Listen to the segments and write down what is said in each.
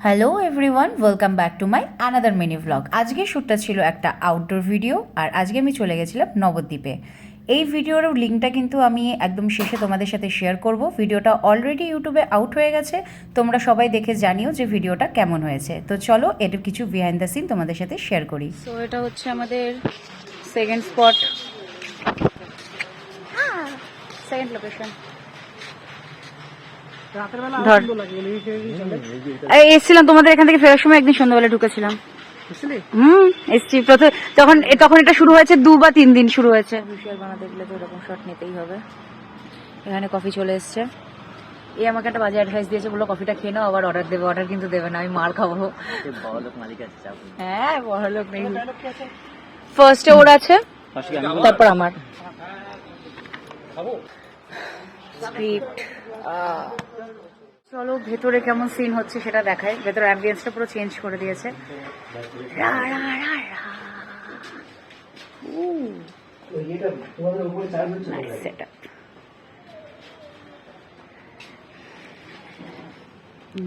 Hello everyone, welcome back to my another mini vlog. আজকের শ্যুটটা ছিল একটা আউটডোর ভিডিও, আর আজকে আমি চলে গেছিলাম নবদ্বীপে। এই ভিডিওর লিঙ্কটা কিন্তু আমি একদম শেষে তোমাদের সাথে শেয়ার করব। ভিডিওটা অলরেডি ইউটিউবে আউট হয়ে গেছে, তোমরা সবাই দেখে জানিও যে ভিডিওটা কেমন হয়েছে। তো চলো এর কিছু বিহাইন্ড দ্য সিন তোমাদের সাথে শেয়ার করি। সো এটা হচ্ছে আমাদের সেকেন্ড স্পট, সেকেন্ড লোকেশন। এসছিলাম তোমাদের এখান থেকে ফেরার সময়, একদিন সন্ধ্যাবেলা ঢুকেছিলাম। এসছি তখন এটা শুরু হয়েছে 2 বা 3 দিন শুরু হয়েছে। ভিজুয়াল বানাতে গেলে তো এরকম শট নিতেই হবে। এখানে কফি চলে এসছে। এই আমাকে একটা বাজে অ্যাডভাইস দিয়েছে, বললো কফিটা খেয়ে নাও, আবার অর্ডার দেবে। অর্ডার কিন্তু দেবে না, আমি মার খাবো। হ্যাঁ, বড়লোক নেই। ফার্স্টে ওর আছে, তারপর আমার স্ক্রিপ্ট। চলো ভেতরে কেমন সিন হচ্ছে সেটা দেখায়। ভেতরে অ্যাম্বিয়েন্সটা পুরো চেঞ্জ করে দিয়েছে।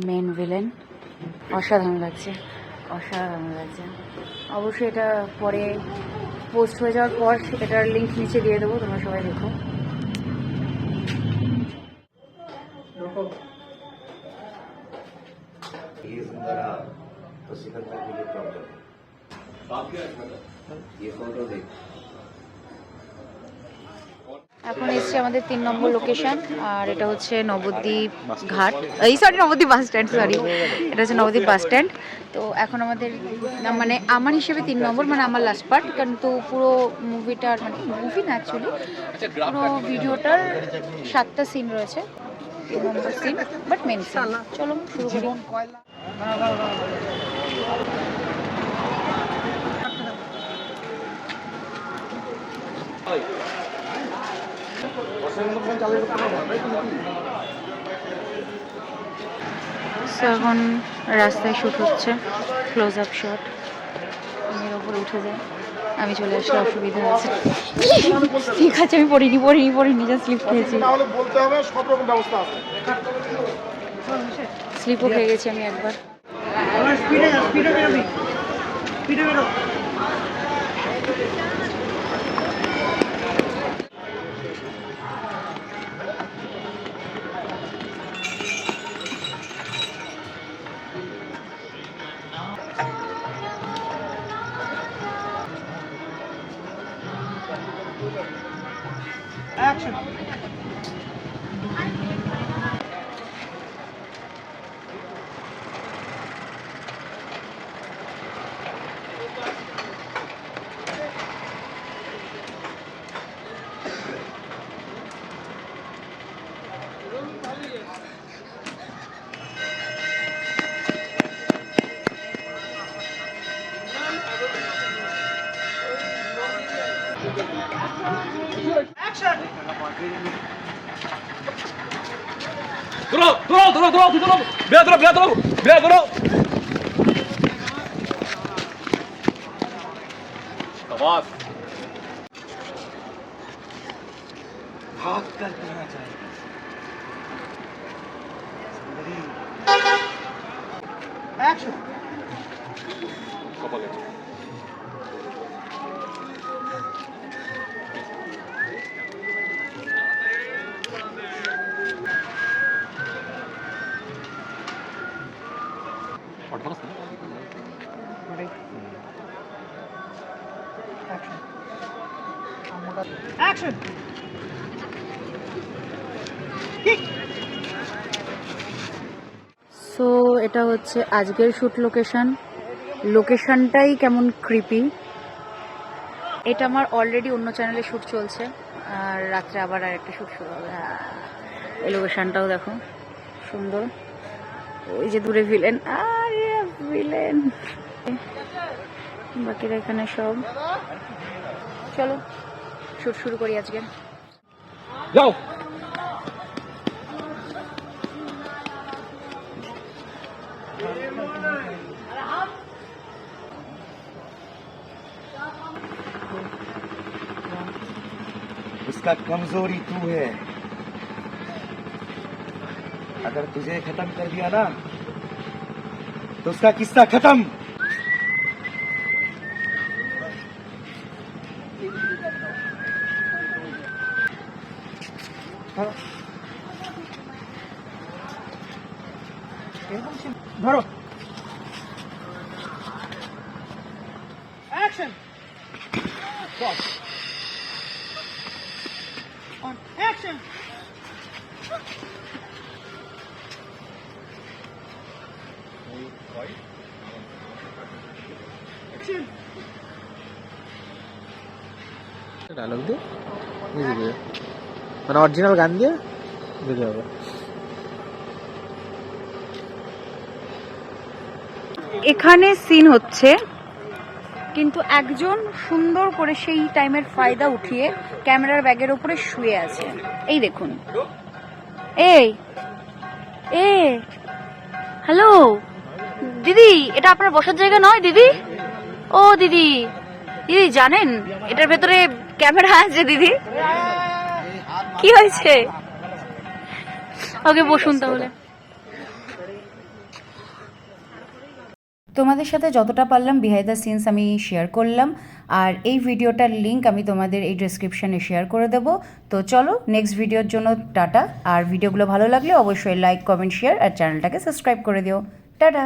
মেন ভিলেন অসাধারণ লাগছে, অসাধারণ লাগছে। অবশ্যই এটা পরে পোস্ট হয়ে যাওয়ার পর এটার লিঙ্ক নিচে দিয়ে দেবো, তোমরা সবাই দেখো। ये सुंदर तो सिकंदर के लिए प्रॉब्लम ये फोटो देख। এখন এসছে আমাদের 3 নম্বর লোকেশন, আর এটা হচ্ছে নবদ্বীপ ঘাট, নবদ্বীপ বাস স্ট্যান্ড, এটা হচ্ছে নবদ্বীপ বাস স্ট্যান্ড। তো এখন আমাদের মানে আমার হিসেবে 3 নম্বর, মানে আমার লাস্ট পার্ট, কিন্তু পুরো মুভিটার, মানে মুভি না অ্যাকচুয়ালি, পুরো ভিডিওটার 7টা সিন রয়েছে। 3 নম্বর সিন, বাট মেন সিন। চলো শুরু করি। এখন রাস্তায় শ্যুট হচ্ছে, ক্লোজ আপ শট। এর ওপরে উঠে যায়, আমি চলে আসলে অসুবিধা আছে। ঠিক আছে, আমি পড়িনি, যা স্লিপ খেয়েছি। স্লিপও খেয়ে গেছি আমি একবার। Action. Dorou! Bea, dorou! शाबाश। भाग कर करना चाहिए। एक्शन। कपल है। Action! সো এটা হচ্ছে আজকের শ্যুট লোকেশনটাই কেমন ক্রিপি। এটা আমার অলরেডি অন্য চ্যানেলে শ্যুট চলছে, আর রাত্রে আবার একটা শ্যুট শুরু হবে। এই লোকেশনটাও দেখো সুন্দর। ওই যে দূরে ভিলেন, আরে ভিলেন, বাকিরা এখানে সব। চলো শ্যুট শুরু করি আজকে। যাও। उसका कमजोरी तू है। अगर तुझे खत्म कर दिया ना तो उसका किस्सा खत्म। ধরো action on action action dialogue দিয়ে মিউজিক দিয়ে মানে অরিজিনাল গান দিয়ে দিতে হবে। এখানে সিন হচ্ছে কিন্তু একজন সুন্দর করে সেই টাইমের ফায়দা উঠিয়ে ক্যামেরার ব্যাগের উপরে শুয়ে আছে। এই দেখুন, এই এ হ্যালো দিদি, এটা আপনার বসার জায়গা নয় দিদি। ও দিদি, দিদি জানেন এটার ভেতরে ক্যামেরা আছে দিদি। কি হয়েছে? ওকে বসুন তাহলে। তোমাদের সাথে যতটা পারলাম বিহাইন্ড দ্য সিনস আমি শেয়ার করলাম, আর এই ভিডিওটার লিঙ্ক আমি তোমাদের এই ডেসক্রিপশানে শেয়ার করে দেবো। তো চলো নেক্সট ভিডিওর জন্য টাটা। আর ভিডিওগুলো ভালো লাগলে অবশ্যই লাইক, কমেন্ট, শেয়ার আর চ্যানেলটাকে সাবস্ক্রাইব করে দিও। টাটা।